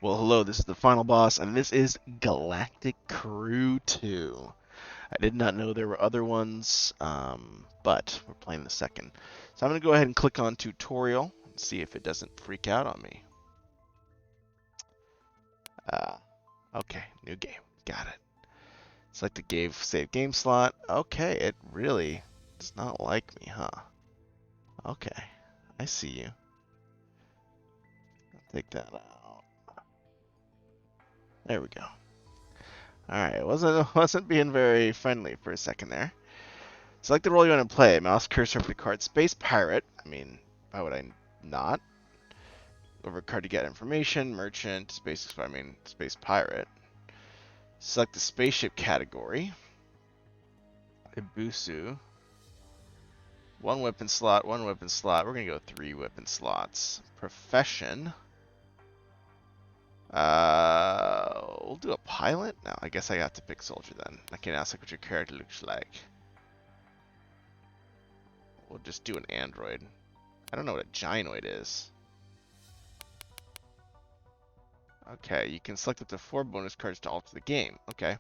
Well, hello, this is the final boss, and this is Galactic Crew 2. I did not know there were other ones, but we're playing the second. So I'm going to go ahead and click on Tutorial and see if it doesn't freak out on me. Uh, okay, new game. Got it. Select the save game slot. Okay, it really does not like me, huh? Okay, I see you. I'll take that out. There we go. Alright, wasn't being very friendly for a second there. Select the role you want to play. Mouse cursor over the card. Space Pirate. I mean, why would I not? Over card to get information. Merchant. Space Pirate. Select the spaceship category. Ibusu. One weapon slot. We're going to go 3 weapon slots. Profession. We'll do a pilot. No, I guess I got to pick soldier then. I can ask what your character looks like. We'll just do an android. I don't know what a gynoid is. Okay, you can select up to 4 bonus cards to alter the game. Okay.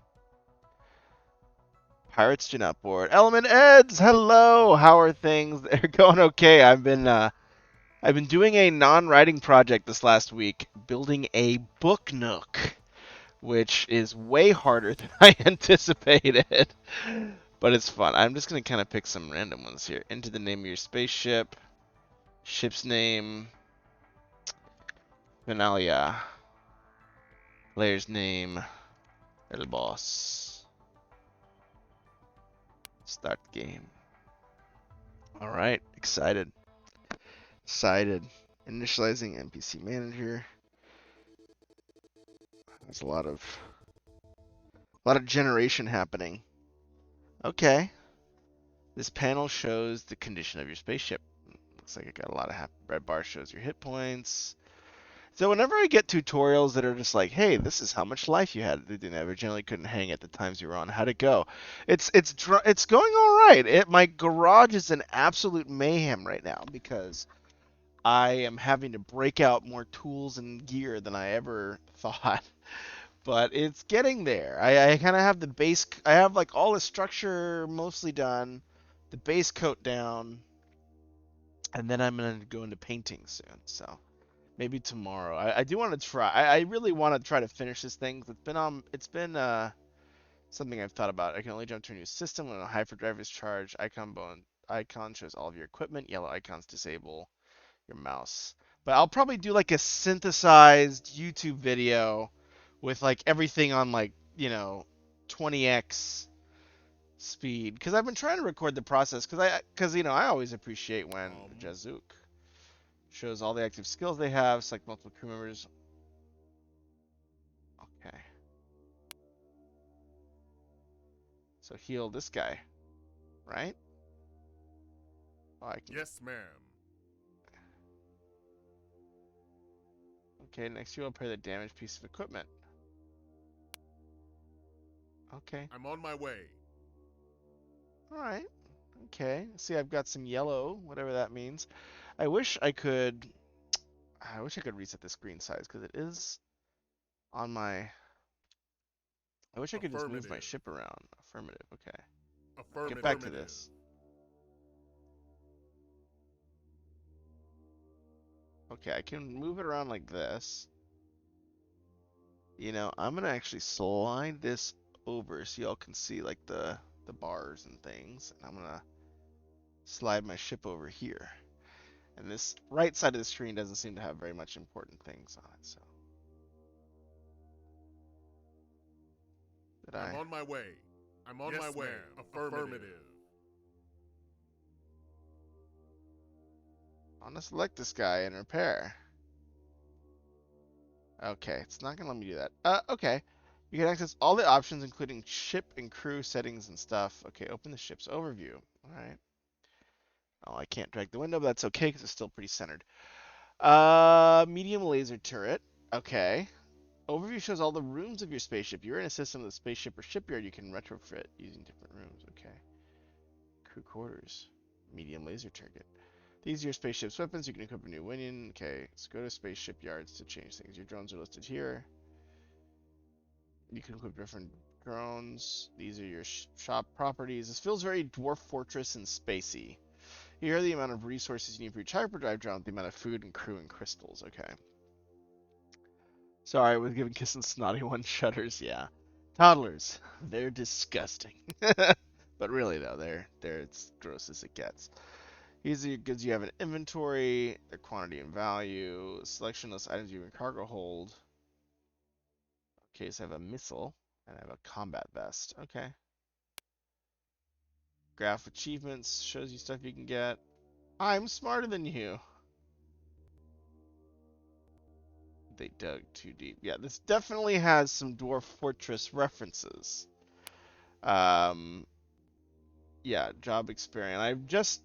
Pirates do not board. Element Eds, hello. How are things? They're going okay. I've been doing a non-writing project this last week, building a book nook, which is way harder than I anticipated. But it's fun. I'm just gonna kind of pick some random ones here. Enter the name of your spaceship, ship's name, Finalia, player's name, El Boss. Start game. All right, excited. Initializing NPC manager. There's a lot of generation happening. Okay. This panel shows the condition of your spaceship. Looks like it got a lot of red bar shows your hit points. So whenever I get tutorials that are just like, hey, this is how much life you had, they never generally couldn't hang at the times you were on. How'd it go? It's going all right. My garage is an absolute mayhem right now because I am having to break out more tools and gear than I ever thought. But it's getting there. I kind of have the base. I have like all the structure mostly done, the base coat down, and then I'm gonna go into painting soon. So. Maybe tomorrow. I do want to try. I really want to try to finish this thing. It's been something I've thought about. I can only jump to a new system when a hyperdrive is charged. Icon shows all of your equipment. Yellow icons disable your mouse. But I'll probably do like a synthesized YouTube video with like everything on like 20x speed because I've been trying to record the process because I always appreciate when Jazook shows all the active skills they have, select multiple crew members. Okay. So heal this guy, right? Oh, I can. Yes, ma'am. Okay, next you will repair the damaged piece of equipment. Okay. I'm on my way. Alright. Okay. See, I've got some yellow, whatever that means. I wish I could reset the screen size because it is on my. I wish I could just move my Affirmative. ship around. Affirmative. Okay. Get Affirmative. back to this. Okay, I can move it around like this. I'm gonna actually slide this over so y'all can see like the bars and things. And I'm gonna slide my ship over here. And this right side of the screen doesn't seem to have very much important things on it, so. Did I'm I? on my way. I'm on my way. Affirmative. I'm gonna select this guy and repair. Okay, it's not gonna let me do that. Okay. You can access all the options, including ship and crew settings and stuff. Okay, open the ship's overview. Alright. Oh, I can't drag the window, but that's okay because it's still pretty centered. Medium laser turret. Okay. Overview shows all the rooms of your spaceship. You're in a system of the spaceship or shipyard you can retrofit using different rooms. Okay. Crew quarters. Medium laser target. These are your spaceship's weapons. You can equip a new minion. Okay, so go to spaceship yards to change things. Your drones are listed here. You can equip different drones. These are your shop properties. This feels very Dwarf Fortress and spacey. Here are the amount of resources you need for each hyperdrive drone, the amount of food and crew and crystals. Okay. Sorry, I was giving Kiss and Snotty one shudders. Yeah. Toddlers. They're disgusting. But really, though, they're as gross as it gets. These are your goods you have in inventory, their quantity and value, selection list items you in cargo hold. Okay, so I have a missile, and I have a combat vest. Okay. Graph achievements shows you stuff you can get. I'm smarter than you. They dug too deep. Yeah, this definitely has some Dwarf Fortress references. Yeah, job experience. I've just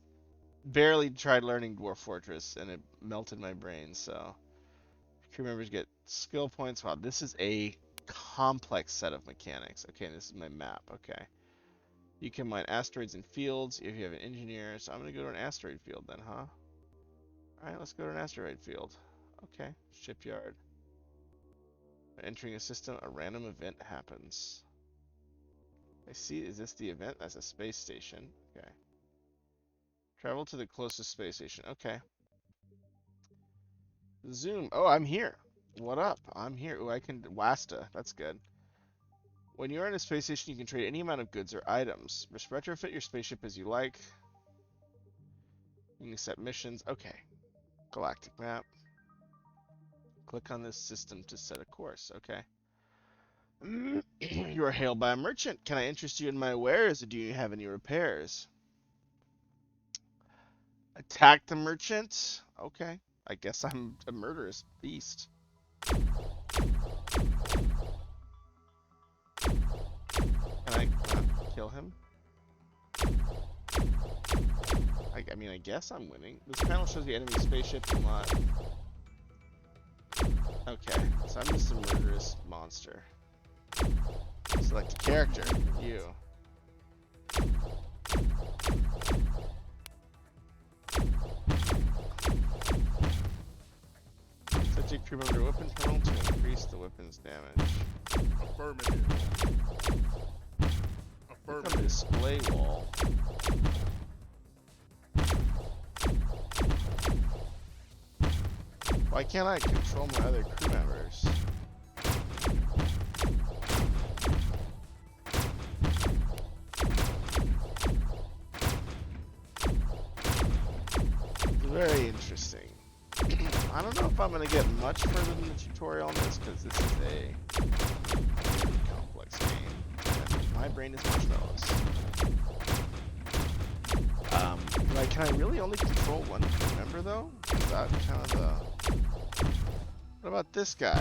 barely tried learning Dwarf Fortress, and it melted my brain, so... Crew members get skill points. Wow, this is a complex set of mechanics. Okay, this is my map. Okay. You can mine asteroids and fields if you have an engineer. So I'm going to go to an asteroid field then, huh? Alright, let's go to an asteroid field. Okay, shipyard. Entering a system, a random event happens. I see, is this the event? That's a space station. Okay. Travel to the closest space station. Okay. Zoom. Oh, I'm here. What up? I'm here. Oh, I can... Wasta. That's good. When you're in a space station, you can trade any amount of goods or items. Just retrofit your spaceship as you like. You can set missions. Okay. Galactic map. Click on this system to set a course. Okay. You are hailed by a merchant. Can I interest you in my wares, or do you have any repairs? Attack the merchant? Okay. I guess I'm a murderous beast. Can I kill him? I mean, I guess I'm winning. This panel shows the enemy spaceship will not... Okay, so I'm just a murderous monster. Select a character. You. Set your crew member weapon terminal to increase the weapon's damage. Affirmative. Click on the display wall. Why can't I control my other crew members? Very interesting. I don't know if I'm going to get much further than the tutorial on this, because this is a very complex game. And my brain is marshmallows. Can I really only control one crew member, though? Is that kind of the... What about this guy?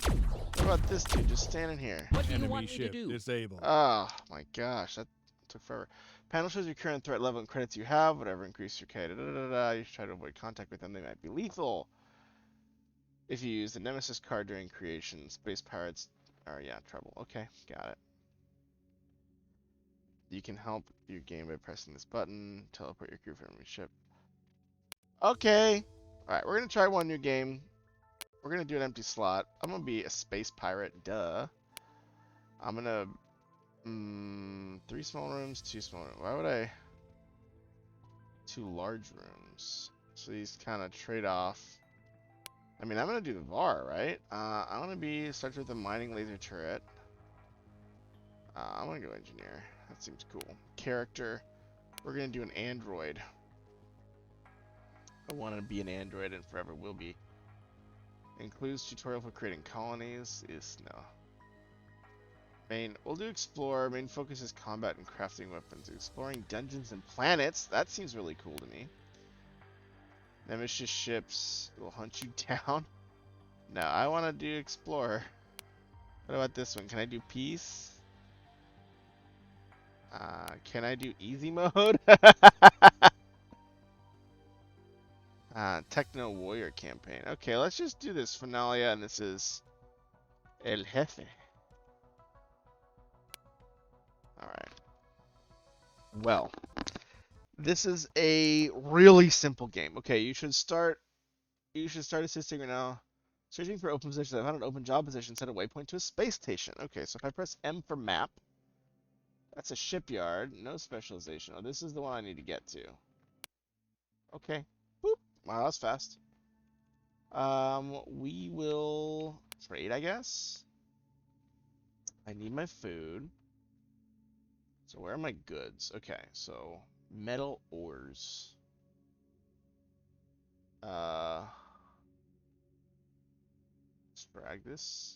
What about this dude just standing here? What do you Enemy want me to ship do? disabled. Oh my gosh, that took forever. Panel shows your current threat level and credits you have. Whatever increase your K. You should try to avoid contact with them. They might be lethal. If you use the Nemesis card during creation, space pirates are, yeah, trouble. Okay, got it. You can help your game by pressing this button. Teleport your crew from your ship. Okay. Alright, we're going to try one new game. We're going to do an empty slot. I'm going to be a space pirate. Duh. I'm going to... 3 small rooms, 2 small rooms. Why would I... 2 large rooms. So these kind of trade off. I mean, I'm going to do the VAR, right? I want to be... Start with the mining laser turret. I'm going to go engineer. That seems cool. Character. We're going to do an android. I want to be an android and forever will be. Includes tutorial for creating colonies. Is no. Main, we'll do explore. Main focus is combat and crafting weapons. Exploring dungeons and planets. That seems really cool to me. Nemesis ships will hunt you down. No, I want to do explorer. What about this one? Can I do peace? Can I do easy mode? Techno warrior campaign. Okay, let's just do this finale, and this is El Jefe. Alright. Well, This is a really simple game. Okay, you should start. You should start assisting right now. Searching for open positions. I found an open job position. Set a waypoint to a space station. Okay, so if I press M for map, that's a shipyard. No specialization. Oh, this is the one I need to get to. Okay. Boop. Wow, that was fast. We will trade, I guess. I need my food. So where are my goods? Okay, so metal ores. Uh, Spragus.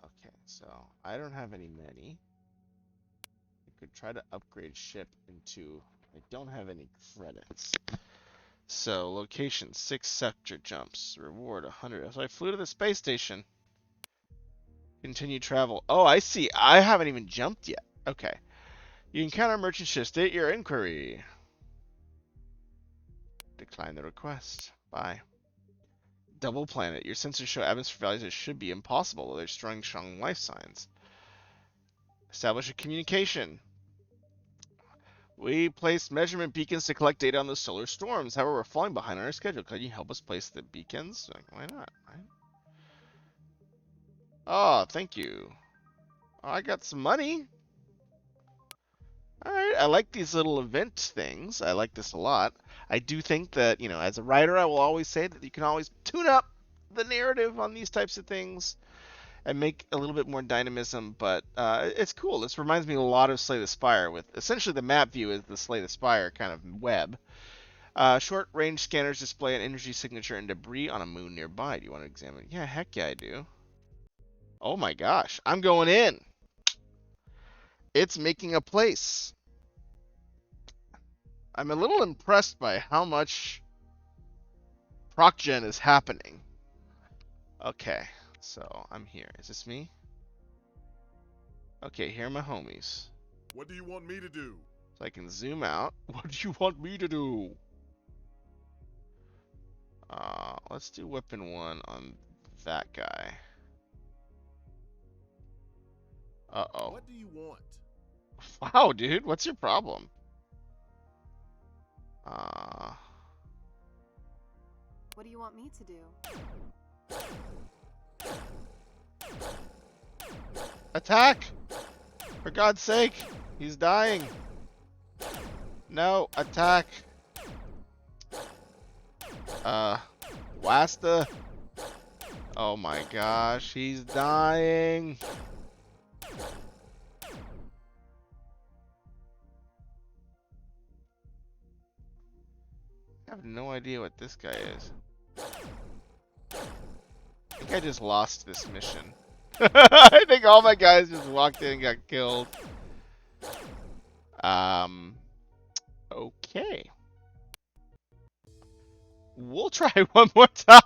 Okay, so I don't have any many. I could try to upgrade ship into. I don't have any credits. So location 6 sector jumps. Reward 100. So I flew to the space station. Continue travel. Oh, I see. I haven't even jumped yet. Okay. You encounter a merchant ship. State your inquiry. Decline the request. Bye. Double planet. Your sensors show atmosphere values that should be impossible, though they're strong life signs. Establish a communication. We place measurement beacons to collect data on the solar storms. However, we're falling behind on our schedule. Can you help us place the beacons? Why not? Right? Oh, thank you. Oh, I got some money. All right, I like these little event things. I like this a lot. I do think that, as a writer, I will always say that you can always tune up the narrative on these types of things and make a little bit more dynamism, but it's cool. This reminds me a lot of Slay the Spire, with essentially the map view is the Slay the Spire kind of web. Short range scanners display an energy signature and debris on a moon nearby. Do you want to examine it? Yeah, heck yeah, I do. Oh my gosh, I'm going in. It's making a place. I'm a little impressed by how much procgen is happening. Okay, so I'm here. Is this me? Okay, here are my homies. What do you want me to do? So I can zoom out. What do you want me to do? Let's do weapon 1 on that guy. Uh-oh. What do you want? Wow, dude, what's your problem? Uh, What do you want me to do? Attack! For God's sake, he's dying. No, attack. Wasta. Oh my gosh, he's dying. I have no idea what this guy is. I think I just lost this mission. I think all my guys just walked in and got killed. Okay. We'll try one more time.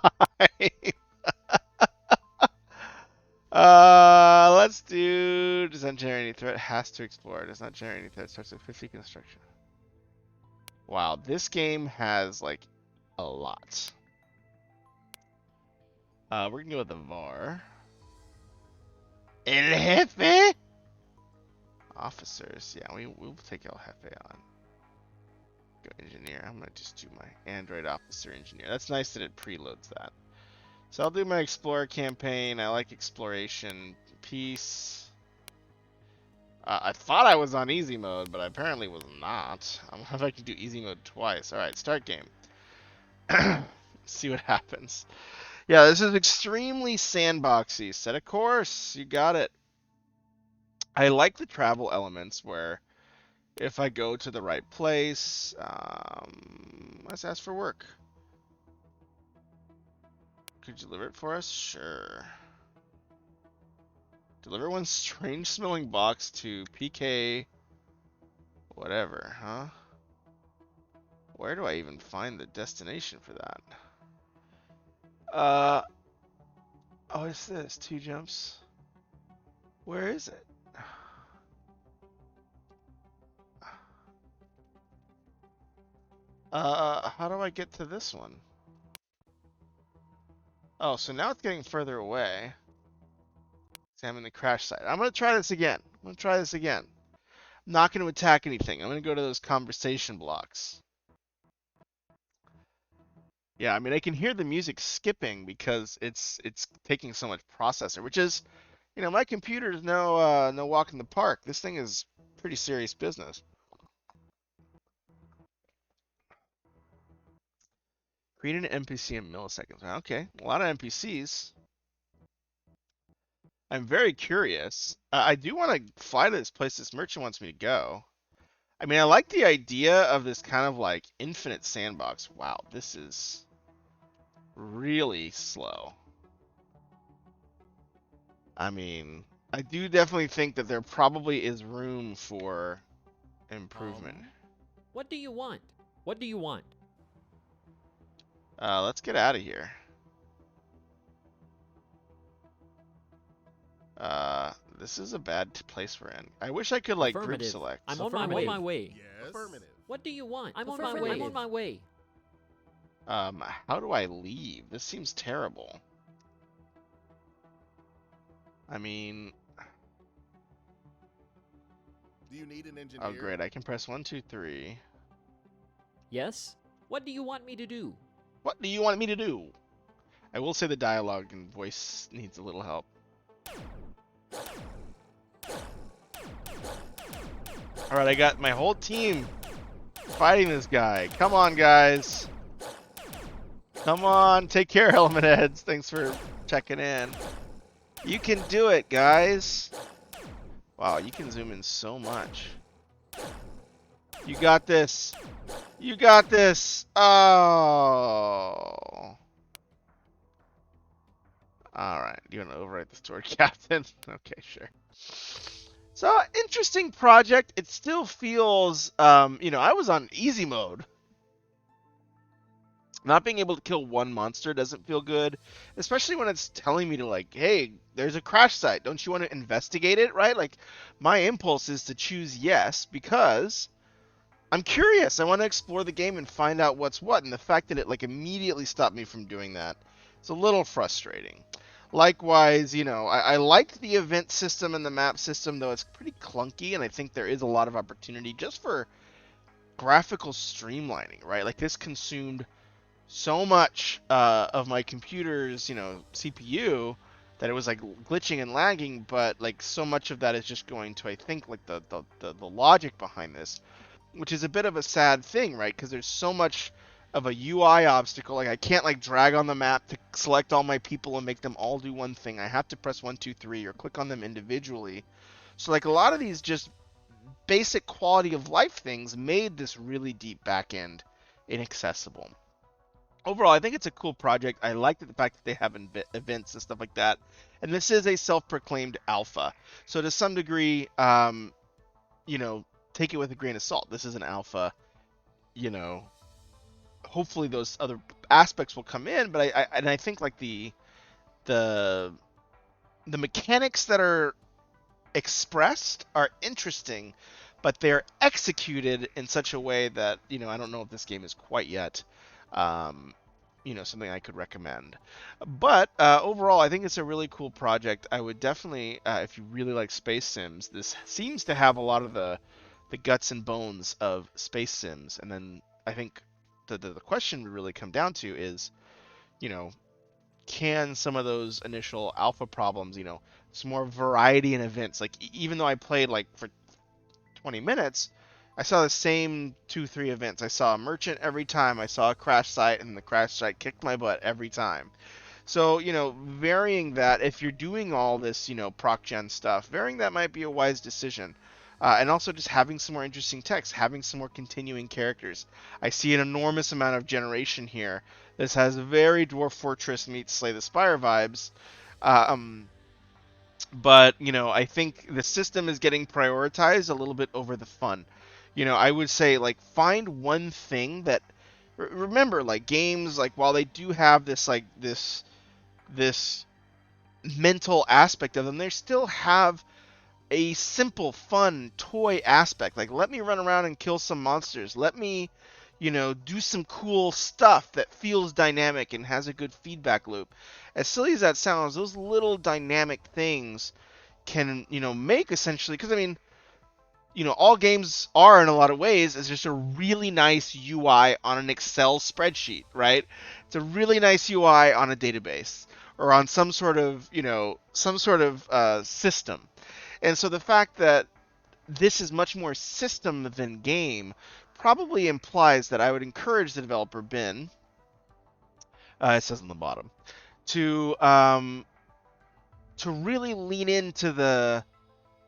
Let's do. Does not generate any threat. Has to explore. Does not generate any threat. Starts at 50 construction. Wow, this game has like a lot. We're gonna go with the VAR. El Jefe. Officers. Yeah, we'll take El Jefe on. Go engineer. I'm gonna just do my Android officer engineer. That's nice that it preloads that. So I'll do my explorer campaign. I like exploration. Peace. I thought I was on easy mode, but I apparently was not. I wonder if I can do easy mode twice. Alright, start game. See what happens. Yeah, this is extremely sandboxy. Set a course. You got it. I like the travel elements where if I go to the right place, let's ask for work. Could you deliver it for us? Sure. Deliver one strange smelling box to PK whatever, huh? Where do I even find the destination for that? Oh, it's this. 2 jumps. Where is it? How do I get to this one? Oh, so now it's getting further away. Examine the crash site. I'm gonna try this again. not going to attack anything. I'm going to go to those conversation blocks. Yeah, I mean, I can hear the music skipping because it's taking so much processor, which is, my computer's no walk in the park. This thing is pretty serious business. Create an NPC in milliseconds. Okay, a lot of NPCs. I'm very curious. I do want to fly to this place this merchant wants me to go. I mean, I like the idea of this kind of like infinite sandbox. Wow, this is really slow. I mean, I do definitely think that there probably is room for improvement. What do you want? What do you want? Let's get out of here. This is a bad place we're in. I wish I could like group Affirmative. select. I'm on my way. Yes. Affirmative. What do you want? I'm on Affirmative. my way. How do I leave? This seems terrible. I mean, Do you need an engineer? oh great, I can press 1, 2, 3. Yes? What do you want me to do? What do you want me to do? I will say the dialogue and voice needs a little help. Alright, I got my whole team fighting this guy. Come on, guys. Come on, take care, Element Heads. Thanks for checking in. You can do it, guys. Wow, you can zoom in so much. You got this. You got this. Oh. Alright, you want to overwrite the story, Captain? Okay, sure. So, interesting project. It still feels, I was on easy mode. Not being able to kill one monster doesn't feel good, especially when it's telling me to, like, hey, there's a crash site. Don't you want to investigate it, right? Like, my impulse is to choose yes because I'm curious. I want to explore the game and find out what's what, and the fact that it, like, immediately stopped me from doing that is a little frustrating. Likewise, I liked the event system and the map system, though it's pretty clunky, and I think there is a lot of opportunity just for graphical streamlining, right? Like, this consumed so much of my computer's, CPU that it was like glitching and lagging, but like so much of that is just going to, I think, like the logic behind this, which is a bit of a sad thing, right? Because there's so much of a UI obstacle. Like I can't like drag on the map to select all my people and make them all do one thing. I have to press 1, 2, 3 or click on them individually. So like a lot of these just basic quality of life things made this really deep back end inaccessible. Overall, I think it's a cool project. I like the fact that they have events and stuff like that. And this is a self-proclaimed alpha. So to some degree, take it with a grain of salt. This is an alpha. Hopefully those other aspects will come in. But I think like the mechanics that are expressed are interesting, but they're executed in such a way that, I don't know if this game is quite yet something I could recommend. But overall, I think it's a really cool project. I would definitely, if you really like space sims, this seems to have a lot of the guts and bones of space sims. And then I think the question would really come down to is, can some of those initial alpha problems, some more variety in events, like even though I played like for 20 minutes, I saw the same 2-3 events. I saw a merchant every time. I saw a crash site, and the crash site kicked my butt every time. So, varying that, if you're doing all this, proc gen stuff, varying that might be a wise decision. And also just having some more interesting text, having some more continuing characters. I see an enormous amount of generation here. This has very Dwarf Fortress meets Slay the Spire vibes. But, I think the system is getting prioritized a little bit over the fun. I would say, like, find one thing that, remember, like, games, like, while they do have this, like, this mental aspect of them, they still have a simple, fun, toy aspect. Like, let me run around and kill some monsters. Let me, do some cool stuff that feels dynamic and has a good feedback loop. As silly as that sounds, those little dynamic things can, make essentially, because, I mean, all games are in a lot of ways, is just a really nice UI on an Excel spreadsheet, right? It's a really nice UI on a database or on some sort of, system. And so the fact that this is much more system than game probably implies that I would encourage the developer bin, it says on the bottom, to really lean into the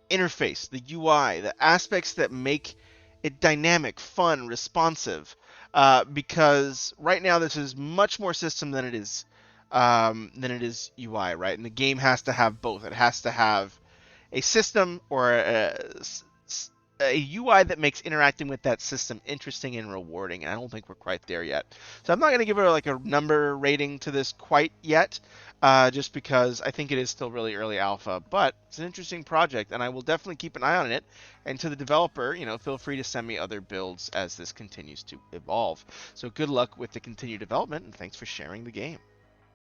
interface, the UI, the aspects that make it dynamic, fun, responsive. Because right now this is much more system than it is UI, right? And the game has to have both. It has to have a system or a UI that makes interacting with that system interesting and rewarding. And I don't think we're quite there yet. So I'm not going to give it like a number rating to this quite yet, just because I think it is still really early alpha. But it's an interesting project, and I will definitely keep an eye on it. And to the developer, feel free to send me other builds as this continues to evolve. So good luck with the continued development, and thanks for sharing the game.